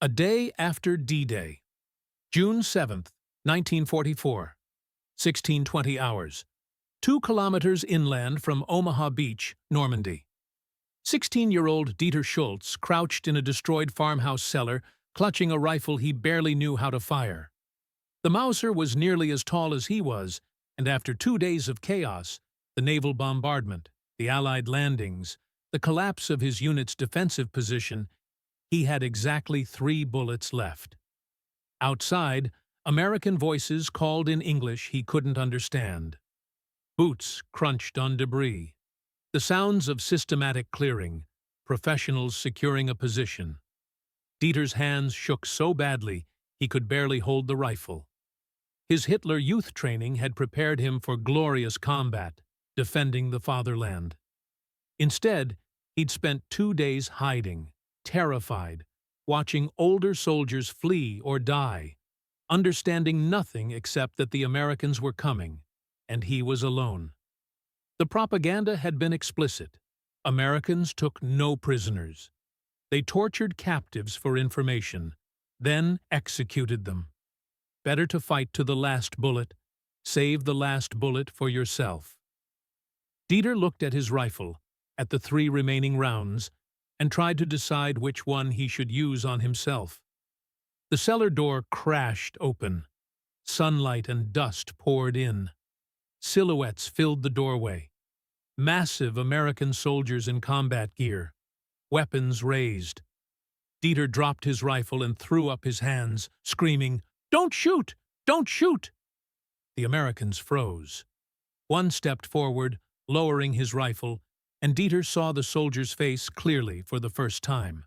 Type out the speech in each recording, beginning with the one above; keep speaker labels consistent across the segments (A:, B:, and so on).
A: A day after D-Day, June 7th, 1944, 16:20 hours, 2 kilometers inland from Omaha Beach, Normandy. 16-year-old Dieter Schultz crouched in a destroyed farmhouse cellar, clutching a rifle he barely knew how to fire. The Mauser was nearly as tall as he was, and after 2 days of chaos, the naval bombardment, the Allied landings, the collapse of his unit's defensive position, he had exactly 3 bullets left. Outside, American voices called in English he couldn't understand. Boots crunched on debris. The sounds of systematic clearing, professionals securing a position. Dieter's hands shook so badly he could barely hold the rifle. His Hitler Youth training had prepared him for glorious combat, defending the fatherland. Instead, he'd spent 2 days hiding, terrified, watching older soldiers flee or die, understanding nothing except that the Americans were coming, and he was alone. The propaganda had been explicit. Americans took no prisoners. They tortured captives for information, then executed them. Better to fight to the last bullet. Save the last bullet for yourself. Dieter looked at his rifle, at the 3 remaining rounds, and tried to decide which one he should use on himself. The cellar door crashed open. Sunlight and dust poured in. Silhouettes filled the doorway. Massive American soldiers in combat gear, weapons raised. Dieter dropped his rifle and threw up his hands, screaming, "Don't shoot! Don't shoot!" The Americans froze. One stepped forward, lowering his rifle, and Dieter saw the soldier's face clearly for the first time.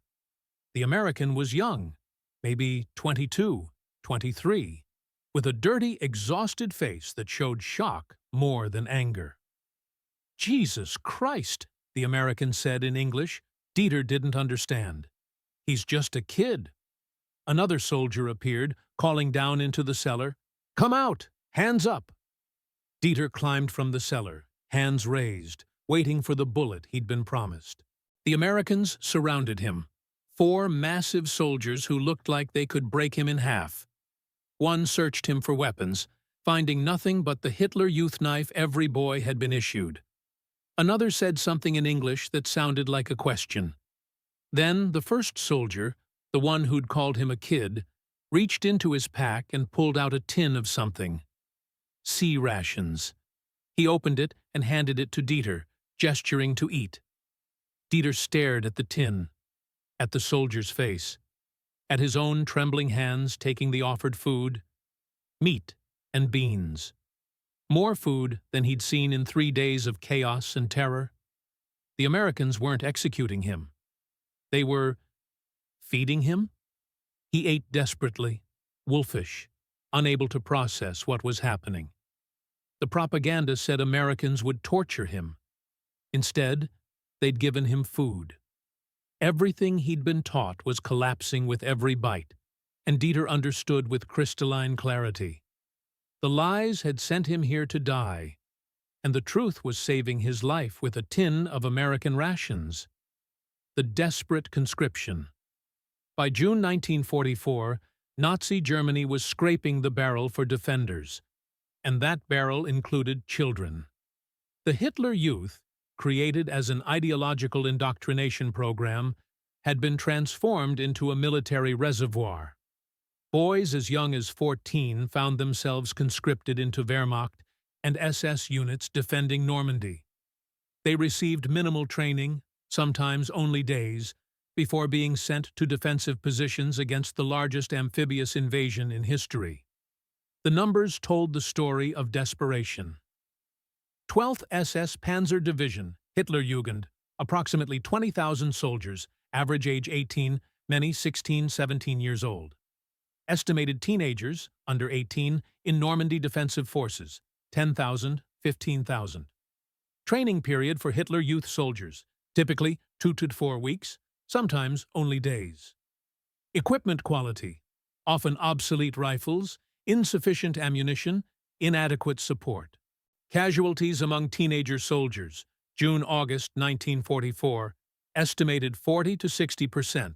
A: The American was young, maybe 22, 23, with a dirty, exhausted face that showed shock more than anger. "Jesus Christ," the American said in English. Dieter didn't understand. "He's just a kid." Another soldier appeared, calling down into the cellar, "Come out! Hands up!" Dieter climbed from the cellar, hands raised, waiting for the bullet he'd been promised. The Americans surrounded him. 4 massive soldiers who looked like they could break him in half. One searched him for weapons, finding nothing but the Hitler Youth knife every boy had been issued. Another said something in English that sounded like a question. Then the first soldier, the one who'd called him a kid, reached into his pack and pulled out a tin of something. Sea rations. He opened it and handed it to Dieter, gesturing to eat. Dieter stared at the tin, at the soldier's face, at his own trembling hands taking the offered food. Meat and beans. More food than he'd seen in 3 days of chaos and terror. The Americans weren't executing him. They were feeding him. He ate desperately, wolfish, unable to process what was happening. The propaganda said Americans would torture him. Instead, they'd given him food. Everything he'd been taught was collapsing with every bite, and Dieter understood with crystalline clarity. The lies had sent him here to die, and the truth was saving his life with a tin of American rations. The desperate conscription. By June 1944, Nazi Germany was scraping the barrel for defenders, and that barrel included children. The Hitler Youth, created as an ideological indoctrination program, had been transformed into a military reservoir. Boys as young as 14 found themselves conscripted into Wehrmacht and SS units defending Normandy. They received minimal training, sometimes only days, before being sent to defensive positions against the largest amphibious invasion in history. The numbers told the story of desperation. 12th SS Panzer Division, Hitlerjugend, approximately 20,000 soldiers, average age 18, many 16, 17 years old. Estimated teenagers, under 18, in Normandy defensive forces, 10,000, 15,000. Training period for Hitler Youth soldiers, typically 2 to 4 weeks, sometimes only days. Equipment quality, often obsolete rifles, insufficient ammunition, inadequate support. Casualties among teenager soldiers, June-August 1944, estimated 40 to 60%.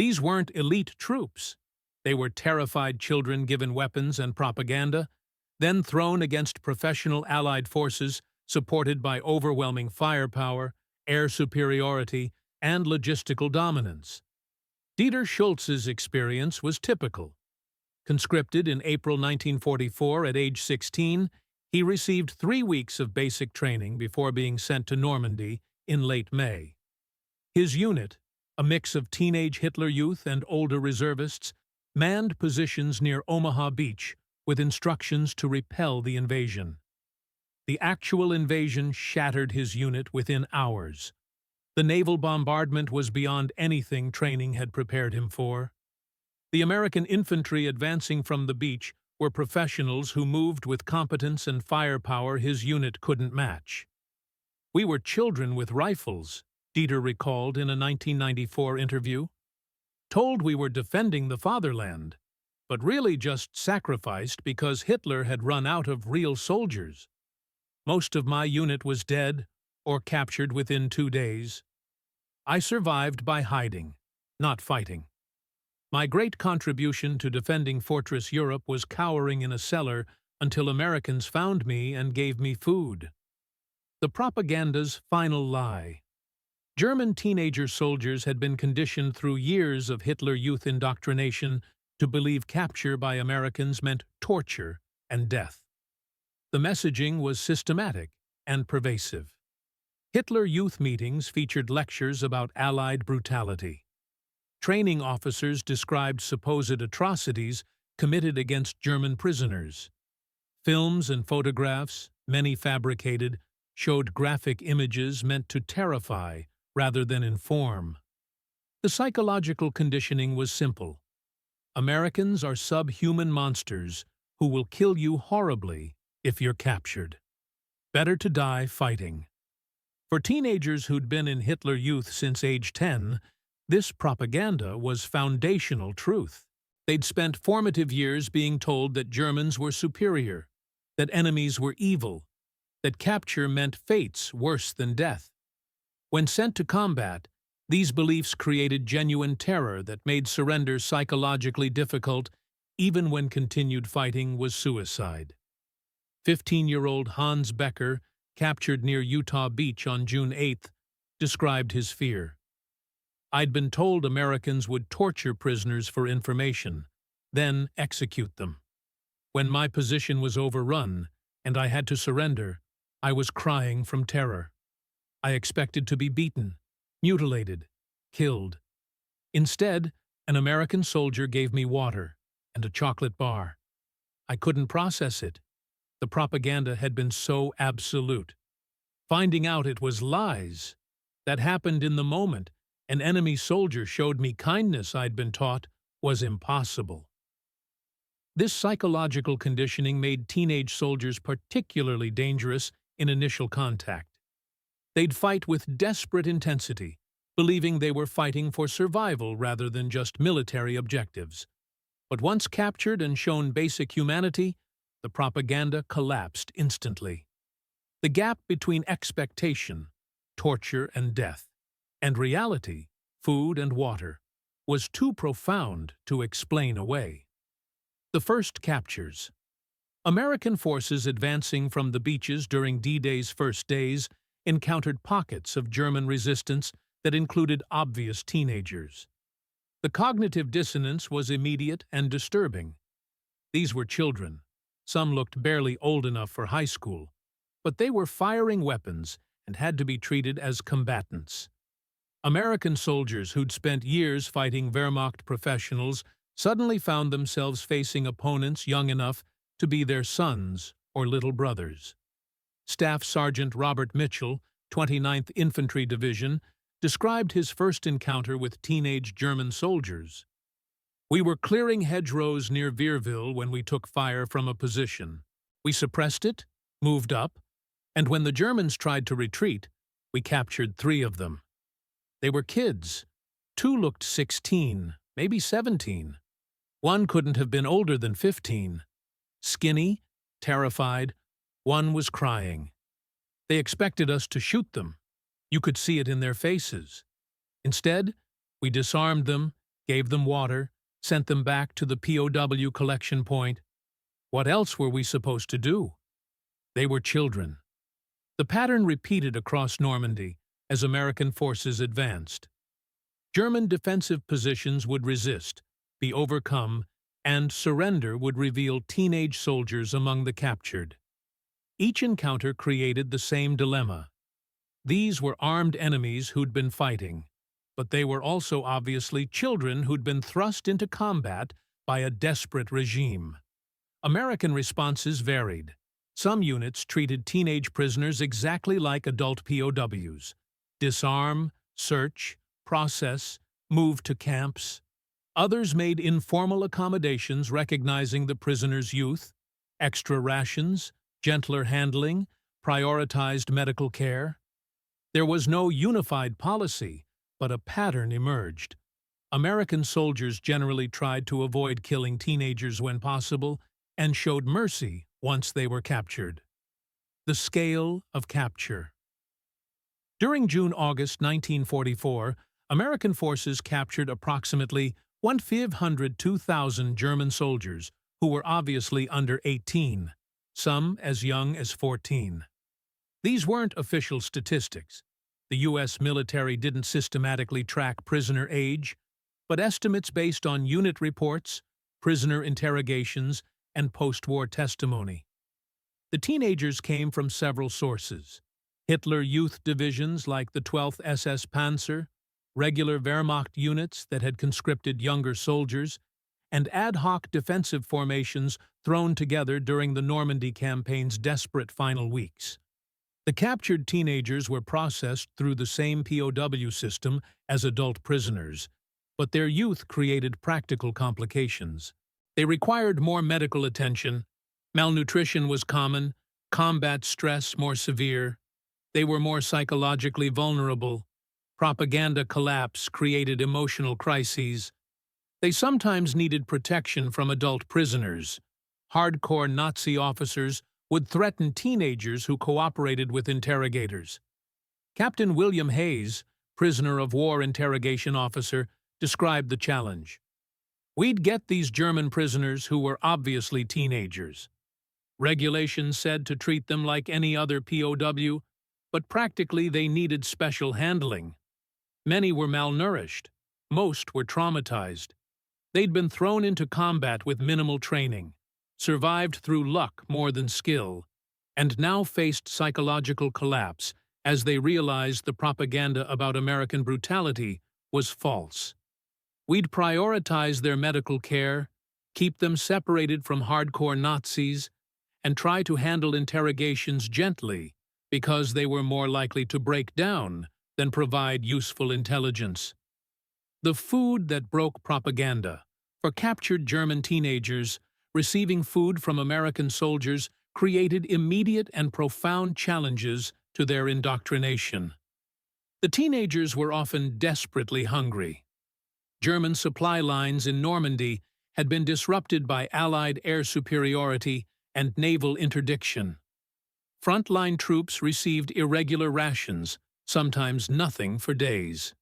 A: These weren't elite troops. They were terrified children given weapons and propaganda, then thrown against professional Allied forces supported by overwhelming firepower, air superiority, and logistical dominance. Dieter Schultz's experience was typical. Conscripted in April 1944 at age 16, he received 3 weeks of basic training before being sent to Normandy in late May. His unit, a mix of teenage Hitler Youth and older reservists, manned positions near Omaha Beach with instructions to repel the invasion. The actual invasion shattered his unit within hours. The naval bombardment was beyond anything training had prepared him for. The American infantry advancing from the beach were professionals who moved with competence and firepower his unit couldn't match. "We were children with rifles," Dieter recalled in a 1994 interview. "Told we were defending the fatherland, but really just sacrificed because Hitler had run out of real soldiers. Most of my unit was dead or captured within 2 days. I survived by hiding, not fighting. My great contribution to defending Fortress Europe was cowering in a cellar until Americans found me and gave me food." The propaganda's final lie. German teenager soldiers had been conditioned through years of Hitler Youth indoctrination to believe capture by Americans meant torture and death. The messaging was systematic and pervasive. Hitler Youth meetings featured lectures about Allied brutality. Training officers described supposed atrocities committed against German prisoners. Films and photographs, many fabricated, showed graphic images meant to terrify rather than inform. The psychological conditioning was simple. Americans are subhuman monsters who will kill you horribly if you're captured. Better to die fighting. For teenagers who'd been in Hitler Youth since age 10, this propaganda was foundational truth. They'd spent formative years being told that Germans were superior, that enemies were evil, that capture meant fates worse than death. When sent to combat, these beliefs created genuine terror that made surrender psychologically difficult, even when continued fighting was suicide. 15-year-old Hans Becker, captured near Utah Beach on June 8th, described his fear. "I'd been told Americans would torture prisoners for information, then execute them. When my position was overrun and I had to surrender, I was crying from terror. I expected to be beaten, mutilated, killed. Instead, an American soldier gave me water and a chocolate bar. I couldn't process it. The propaganda had been so absolute. Finding out it was lies. That happened in the moment. An enemy soldier showed me kindness I'd been taught was impossible." This psychological conditioning made teenage soldiers particularly dangerous in initial contact. They'd fight with desperate intensity, believing they were fighting for survival rather than just military objectives. But once captured and shown basic humanity, the propaganda collapsed instantly. The gap between expectation, torture and death, and reality, food and water, was too profound to explain away. The first captures. American forces advancing from the beaches during D-Day's first days encountered pockets of German resistance that included obvious teenagers. The cognitive dissonance was immediate and disturbing. These were children. Some looked barely old enough for high school, but they were firing weapons and had to be treated as combatants. American soldiers who'd spent years fighting Wehrmacht professionals suddenly found themselves facing opponents young enough to be their sons or little brothers. Staff Sergeant Robert Mitchell, 29th Infantry Division, described his first encounter with teenage German soldiers. "We were clearing hedgerows near Vierville when we took fire from a position. We suppressed it, moved up, and when the Germans tried to retreat, we captured 3 of them. They were kids. 2 looked 16, maybe 17. One couldn't have been older than 15. Skinny, terrified, one was crying. They expected us to shoot them. You could see it in their faces. Instead, we disarmed them, gave them water, sent them back to the POW collection point. What else were we supposed to do? They were children. The pattern repeated across Normandy as American forces advanced. German defensive positions would resist, be overcome, and surrender would reveal teenage soldiers among the captured. Each encounter created the same dilemma. These were armed enemies who'd been fighting, but they were also obviously children who'd been thrust into combat by a desperate regime. American responses varied. Some units treated teenage prisoners exactly like adult POWs. Disarm, search, process, move to camps. Others made informal accommodations recognizing the prisoner's youth, extra rations, gentler handling, prioritized medical care. There was no unified policy, but a pattern emerged. American soldiers generally tried to avoid killing teenagers when possible and showed mercy once they were captured. The scale of capture. During June-August 1944, American forces captured approximately 1,502,000 German soldiers who were obviously under 18, some as young as 14. These weren't official statistics. The U.S. military didn't systematically track prisoner age, but estimates based on unit reports, prisoner interrogations, and post-war testimony. The teenagers came from several sources: Hitler Youth divisions like the 12th SS Panzer, regular Wehrmacht units that had conscripted younger soldiers, and ad hoc defensive formations thrown together during the Normandy campaign's desperate final weeks. The captured teenagers were processed through the same POW system as adult prisoners, but their youth created practical complications. They required more medical attention, malnutrition was common, combat stress more severe, they were more psychologically vulnerable, propaganda collapse created emotional crises. They sometimes needed protection from adult prisoners. Hardcore Nazi officers would threaten teenagers who cooperated with interrogators. Captain William Hayes, prisoner of war interrogation officer, described the challenge. We'd get these German prisoners who were obviously teenagers. Regulations said to treat them like any other POW, but practically they needed special handling. Many were malnourished. Most were traumatized. They'd been thrown into combat with minimal training, survived through luck more than skill, and now faced psychological collapse as they realized the propaganda about American brutality was false. We'd prioritize their medical care, keep them separated from hardcore Nazis, and try to handle interrogations gently because they were more likely to break down than provide useful intelligence. The food that broke propaganda. For captured German teenagers, receiving food from American soldiers created immediate and profound challenges to their indoctrination. The teenagers were often desperately hungry. German supply lines in Normandy had been disrupted by Allied air superiority and naval interdiction. Frontline troops received irregular rations, sometimes nothing for days.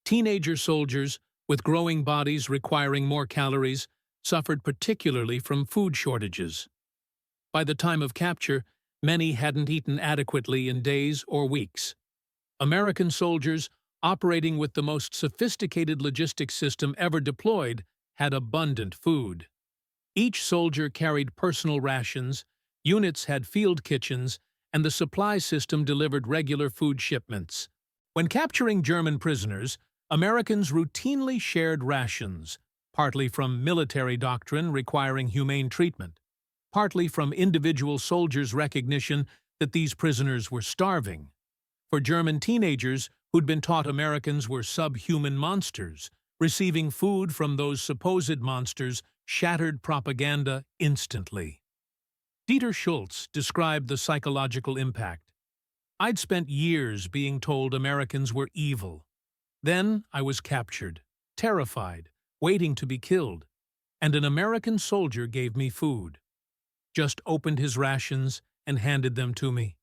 A: Teenager soldiers, with growing bodies requiring more calories, suffered particularly from food shortages. By the time of capture, many hadn't eaten adequately in days or weeks. American soldiers, operating with the most sophisticated logistics system ever deployed, had abundant food. Each soldier carried personal rations, units had field kitchens, and the supply system delivered regular food shipments. When capturing German prisoners, Americans routinely shared rations, partly from military doctrine requiring humane treatment, partly from individual soldiers' recognition that these prisoners were starving. For German teenagers who'd been taught Americans were subhuman monsters, receiving food from those supposed monsters shattered propaganda instantly. Dieter Schultz described the psychological impact. I'd spent years being told Americans were evil. Then I was captured, terrified, waiting to be killed, and an American soldier gave me food. Just opened his rations and handed them to me.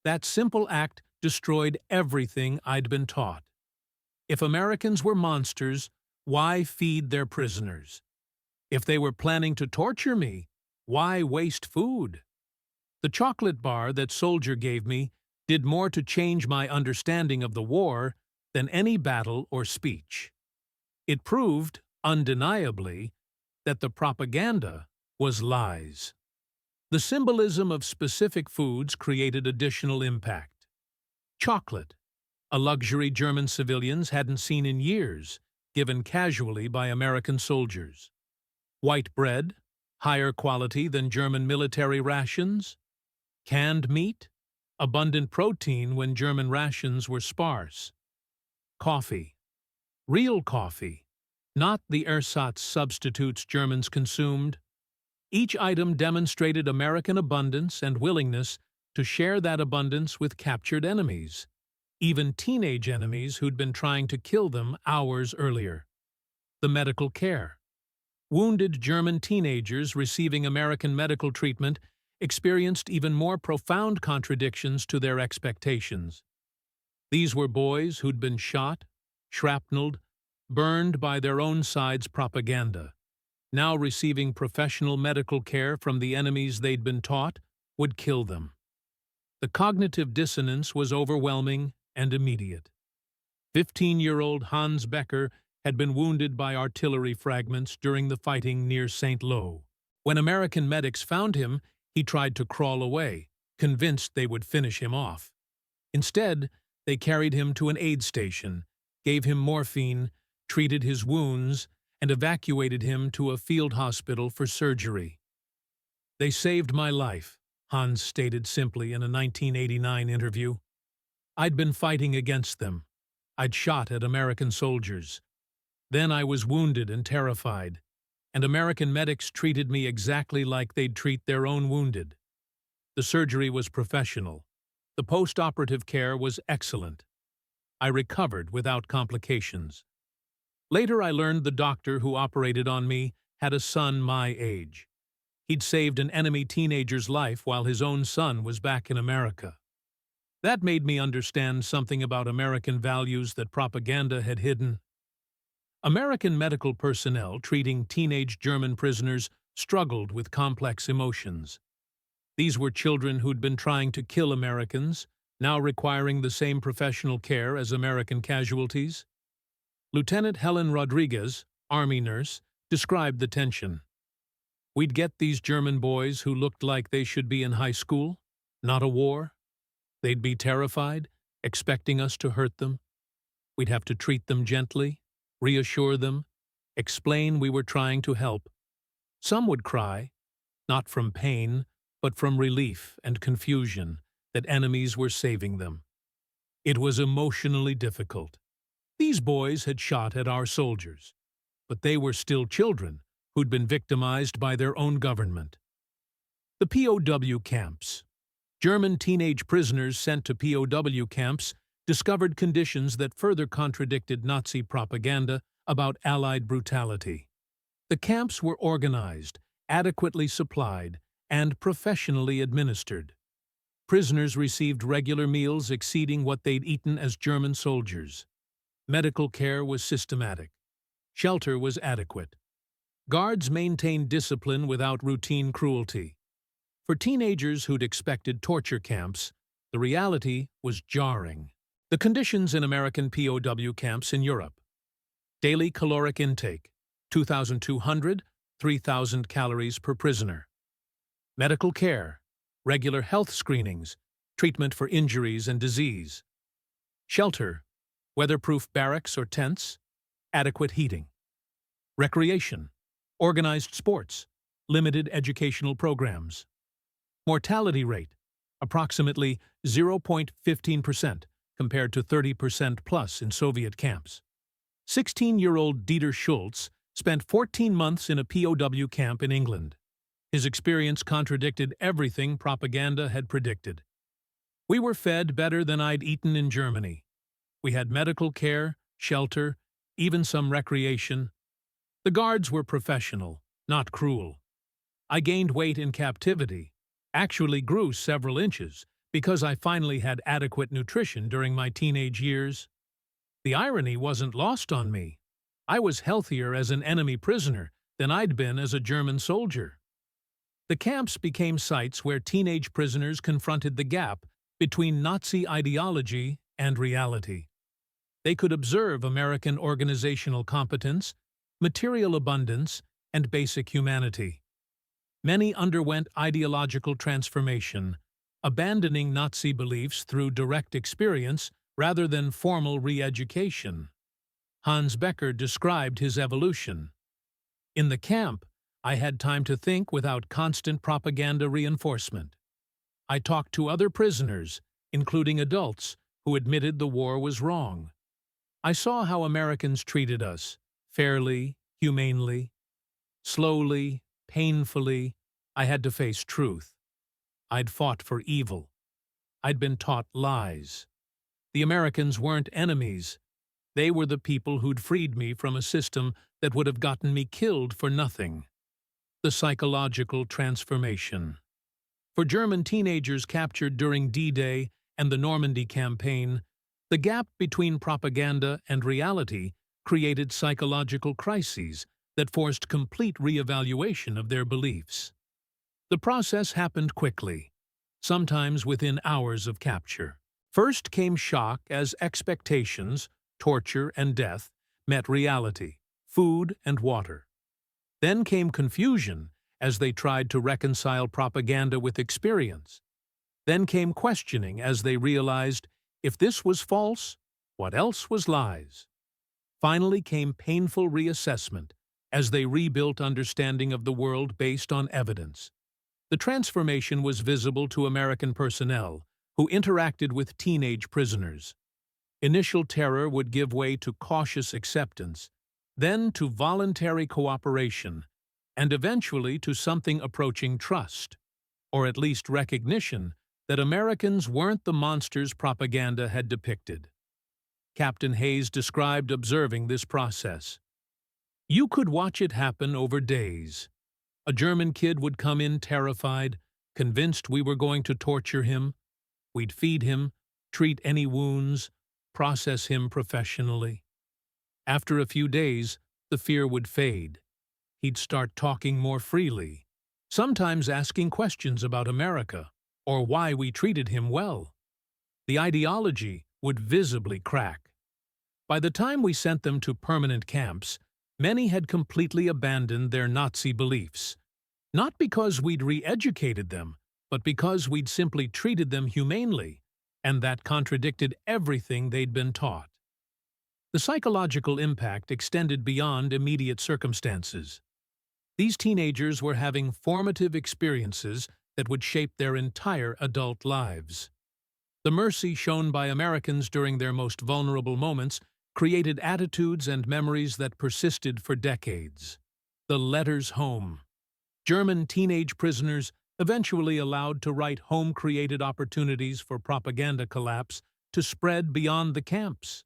A: That simple act destroyed everything I'd been taught. If Americans were monsters, Why feed their prisoners? If they were planning to torture me, why waste food? The chocolate bar that soldier gave me did more to change my understanding of the war than any battle or speech. It proved, undeniably, that the propaganda was lies. The symbolism of specific foods created additional impact. Chocolate, a luxury German civilians hadn't seen in years, given casually by American soldiers. White bread, higher quality than German military rations. Canned meat, abundant protein when German rations were sparse. Coffee, real coffee, not the ersatz substitutes Germans consumed. Each item demonstrated American abundance and willingness to share that abundance with captured enemies, even teenage enemies who'd been trying to kill them hours earlier. The medical care. Wounded German teenagers receiving American medical treatment experienced even more profound contradictions to their expectations. These were boys who'd been shot, shrapnelled, burned by their own side's propaganda, now receiving professional medical care from the enemies they'd been taught would kill them. The cognitive dissonance was overwhelming and immediate. 15-year-old Hans Becker had been wounded by artillery fragments during the fighting near St. Lo. When American medics found him, he tried to crawl away, convinced they would finish him off. Instead, they carried him to an aid station, gave him morphine, treated his wounds, and evacuated him to a field hospital for surgery. "They saved my life," Hans stated simply in a 1989 interview. "I'd been fighting against them. I'd shot at American soldiers. Then I was wounded and terrified, and American medics treated me exactly like they'd treat their own wounded. The surgery was professional. The post-operative care was excellent. I recovered without complications. Later I learned the doctor who operated on me had a son my age. He'd saved an enemy teenager's life while his own son was back in America. That made me understand something about American values that propaganda had hidden." American medical personnel treating teenage German prisoners struggled with complex emotions. These were children who'd been trying to kill Americans, now requiring the same professional care as American casualties. Lieutenant Helen Rodriguez, Army nurse, described the tension. "We'd get these German boys who looked like they should be in high school, not a war. They'd be terrified, expecting us to hurt them. We'd have to treat them gently, reassure them, explain we were trying to help. Some would cry, not from pain, but from relief and confusion that enemies were saving them. It was emotionally difficult. These boys had shot at our soldiers, but they were still children who'd been victimized by their own government." The POW camps. German teenage prisoners sent to POW camps discovered conditions that further contradicted Nazi propaganda about Allied brutality. The camps were organized, adequately supplied, and professionally administered. Prisoners received regular meals exceeding what they'd eaten as German soldiers. Medical care was systematic. Shelter was adequate. Guards maintained discipline without routine cruelty. For teenagers who'd expected torture camps, the reality was jarring. The conditions in American POW camps in Europe. Daily caloric intake, 2,200, 3,000 calories per prisoner. Medical care, regular health screenings, treatment for injuries and disease. Shelter, weatherproof barracks or tents, adequate heating. Recreation, organized sports, limited educational programs. Mortality rate, approximately 0.15% compared to 30% plus in Soviet camps. 16-year-old Dieter Schultz spent 14 months in a POW camp in England. His experience contradicted everything propaganda had predicted. "We were fed better than I'd eaten in Germany. We had medical care, shelter, even some recreation. The guards were professional, not cruel. I gained weight in captivity, actually grew several inches, because I finally had adequate nutrition during my teenage years. The irony wasn't lost on me. I was healthier as an enemy prisoner than I'd been as a German soldier. The camps became sites where teenage prisoners confronted the gap between Nazi ideology and reality. They could observe American organizational competence, material abundance, and basic humanity. Many underwent ideological transformation, abandoning Nazi beliefs through direct experience rather than formal re-education. Hans Becker described his evolution. In the camp, I had time to think without constant propaganda reinforcement. I talked to other prisoners, including adults, who admitted the war was wrong. I saw how Americans treated us, fairly, humanely. Slowly, painfully, I had to face truth. I'd fought for evil. I'd been taught lies. The Americans weren't enemies. They were the people who'd freed me from a system that would have gotten me killed for nothing. The psychological transformation. For German teenagers captured during D-Day and the Normandy campaign, the gap between propaganda and reality created psychological crises that forced complete re-evaluation of their beliefs. The process happened quickly, sometimes within hours of capture. First came shock as expectations, torture and death, met reality, food and water. Then came confusion as they tried to reconcile propaganda with experience. Then came questioning as they realized if this was false, what else was lies? Finally came painful reassessment as they rebuilt understanding of the world based on evidence. The transformation was visible to American personnel who interacted with teenage prisoners. Initial terror would give way to cautious acceptance, then to voluntary cooperation, and eventually to something approaching trust, or at least recognition that Americans weren't the monsters propaganda had depicted. Captain Hayes described observing this process. You could watch it happen over days. A German kid would come in terrified, convinced we were going to torture him. We'd feed him, treat any wounds, process him professionally. After a few days, the fear would fade. He'd start talking more freely, sometimes asking questions about America or why we treated him well. The ideology would visibly crack. By the time we sent them to permanent camps, many had completely abandoned their Nazi beliefs, not because we'd re-educated them, but because we'd simply treated them humanely, and that contradicted everything they'd been taught. The psychological impact extended beyond immediate circumstances. These teenagers were having formative experiences that would shape their entire adult lives. The mercy shown by Americans during their most vulnerable moments created attitudes and memories that persisted for decades. The letters home. German teenage prisoners, eventually allowed to write home-created opportunities for propaganda collapse, to spread beyond the camps.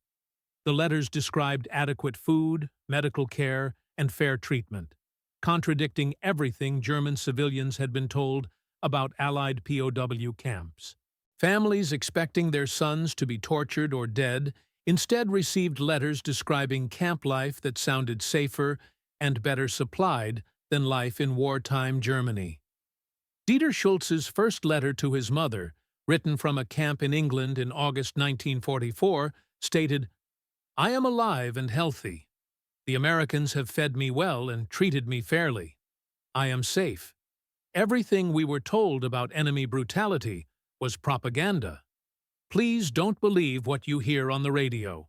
A: The letters described adequate food, medical care, and fair treatment, contradicting everything German civilians had been told about Allied POW camps. Families expecting their sons to be tortured or dead instead received letters describing camp life that sounded safer and better supplied than life in wartime Germany. Dieter Schultz's first letter to his mother, written from a camp in England in August 1944, stated, "I am alive and healthy. The Americans have fed me well and treated me fairly. I am safe. Everything we were told about enemy brutality was propaganda. Please don't believe what you hear on the radio."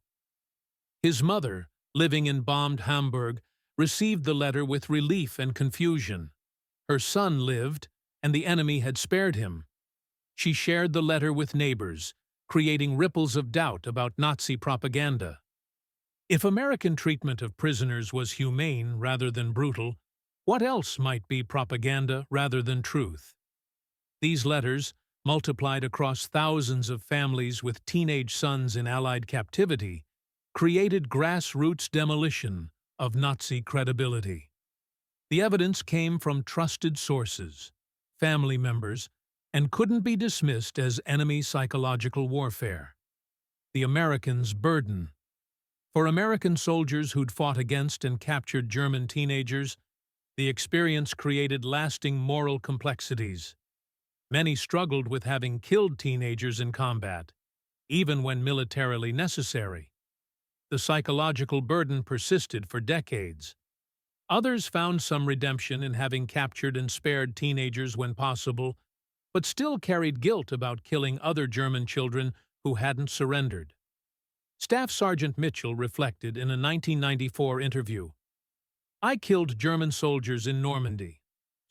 A: His mother, living in bombed Hamburg, received the letter with relief and confusion. Her son lived, and the enemy had spared him. She shared the letter with neighbors, creating ripples of doubt about Nazi propaganda. If American treatment of prisoners was humane rather than brutal, what else might be propaganda rather than truth? These letters, multiplied across thousands of families with teenage sons in Allied captivity, created grassroots demolition of Nazi credibility. The evidence came from trusted sources, family members, and couldn't be dismissed as enemy psychological warfare. The Americans' burden. For American soldiers who'd fought against and captured German teenagers, the experience created lasting moral complexities. Many struggled with having killed teenagers in combat, even when militarily necessary. The psychological burden persisted for decades. Others found some redemption in having captured and spared teenagers when possible, but still carried guilt about killing other German children who hadn't surrendered. Staff Sergeant Mitchell reflected in a 1994 interview, "I killed German soldiers in Normandy.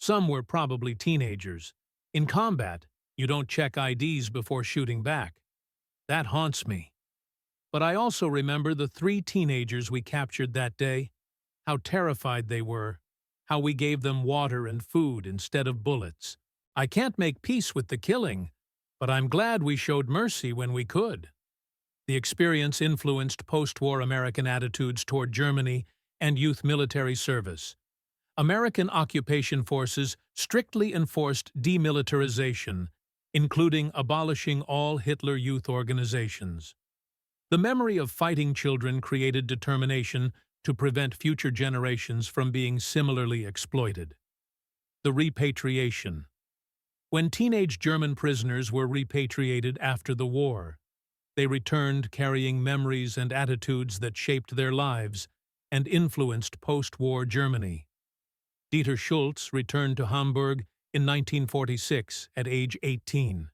A: Some were probably teenagers. In combat, you don't check IDs before shooting back. That haunts me. But I also remember the 3 teenagers we captured that day, how terrified they were, how we gave them water and food instead of bullets. I can't make peace with the killing, but I'm glad we showed mercy when we could." The experience influenced post-war American attitudes toward Germany and youth military service. American occupation forces strictly enforced demilitarization, including abolishing all Hitler Youth organizations. The memory of fighting children created determination to prevent future generations from being similarly exploited. The Repatriation. When teenage German prisoners were repatriated after the war, they returned carrying memories and attitudes that shaped their lives and influenced post-war Germany. Dieter Schultz returned to Hamburg in 1946 at age 18.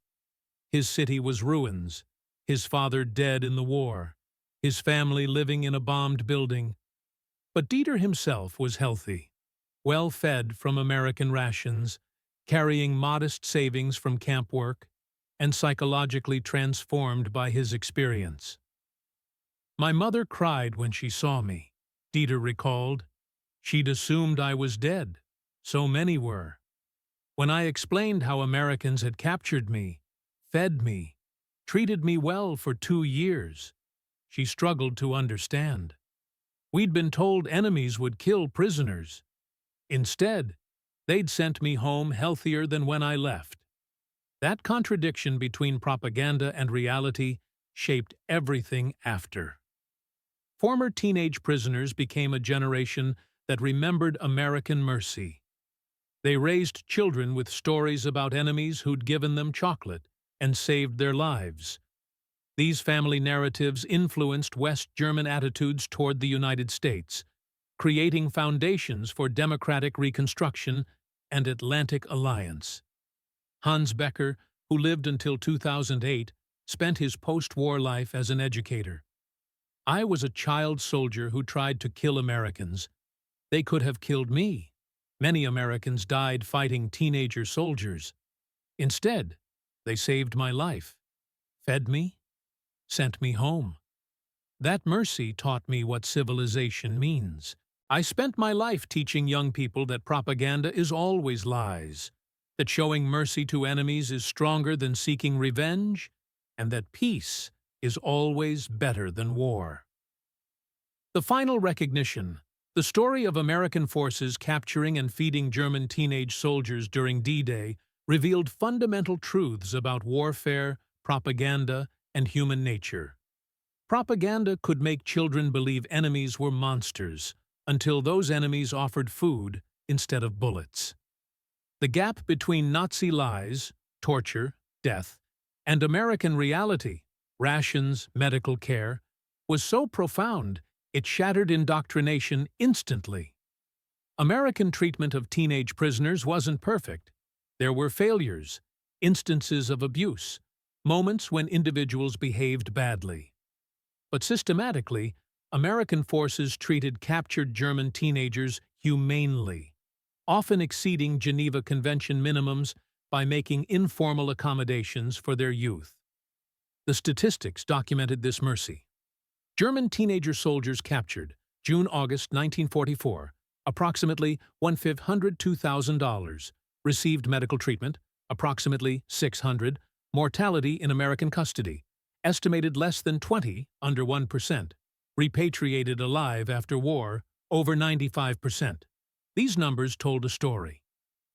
A: His city was ruins, his father dead in the war, his family living in a bombed building. But Dieter himself was healthy, well-fed from American rations, carrying modest savings from camp work, and psychologically transformed by his experience. "My mother cried when she saw me," Dieter recalled. "She'd assumed I was dead. So many were. When I explained how Americans had captured me, fed me, treated me well for 2 years, she struggled to understand. We'd been told enemies would kill prisoners. Instead, they'd sent me home healthier than when I left." That contradiction between propaganda and reality shaped everything after. Former teenage prisoners became a generation that remembered American mercy. They raised children with stories about enemies who'd given them chocolate and saved their lives. These family narratives influenced West German attitudes toward the United States, creating foundations for democratic reconstruction and Atlantic alliance. Hans Becker, who lived until 2008, spent his post-war life as an educator. "I was a child soldier who tried to kill Americans. They could have killed me. Many Americans died fighting teenager soldiers. Instead, they saved my life, fed me, sent me home. That mercy taught me what civilization means. I spent my life teaching young people that propaganda is always lies, that showing mercy to enemies is stronger than seeking revenge, and that peace is always better than war." The final recognition. The story of American forces capturing and feeding German teenage soldiers during D-Day revealed fundamental truths about warfare, propaganda, and human nature. Propaganda could make children believe enemies were monsters until those enemies offered food instead of bullets. The gap between Nazi lies, torture, death, and American reality, rations, medical care, was so profound it shattered indoctrination instantly. American treatment of teenage prisoners wasn't perfect. There were failures, instances of abuse, moments when individuals behaved badly. But systematically, American forces treated captured German teenagers humanely, often exceeding Geneva Convention minimums by making informal accommodations for their youth. The statistics documented this mercy. German teenager soldiers captured, June-August 1944, approximately $102,000, received medical treatment, approximately 600, mortality in American custody, estimated less than 20, under 1%, repatriated alive after war, over 95%. These numbers told a story.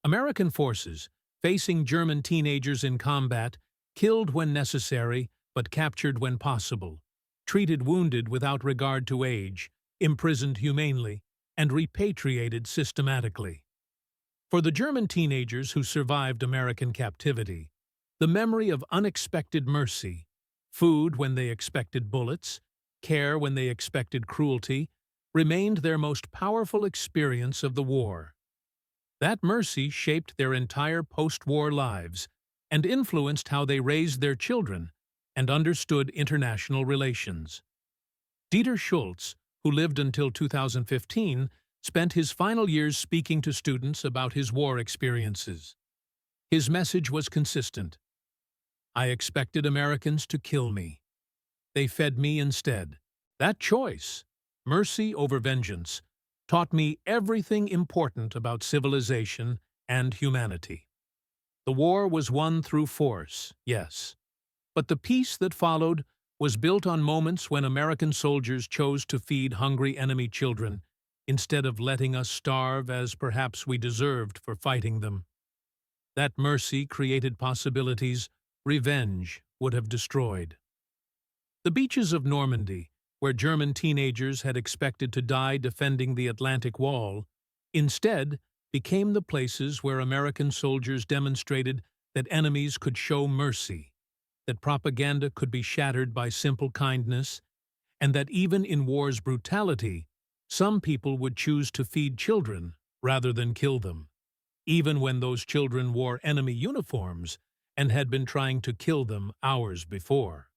A: American forces, facing German teenagers in combat, killed when necessary but captured when possible, treated wounded without regard to age, imprisoned humanely, and repatriated systematically. For the German teenagers who survived American captivity, the memory of unexpected mercy, food when they expected bullets, care when they expected cruelty, remained their most powerful experience of the war. That mercy shaped their entire post-war lives and influenced how they raised their children and understood international relations. Dieter Schultz, who lived until 2015, spent his final years speaking to students about his war experiences. His message was consistent. I expected Americans to kill me. They fed me instead. That choice, mercy over vengeance, taught me everything important about civilization and humanity. The war was won through force, yes, but the peace that followed was built on moments when American soldiers chose to feed hungry enemy children instead of letting us starve as perhaps we deserved for fighting them. That mercy created possibilities revenge would have destroyed. The beaches of Normandy, where German teenagers had expected to die defending the Atlantic Wall, instead became the places where American soldiers demonstrated that enemies could show mercy, that propaganda could be shattered by simple kindness, and that even in war's brutality, some people would choose to feed children rather than kill them, even when those children wore enemy uniforms and had been trying to kill them hours before.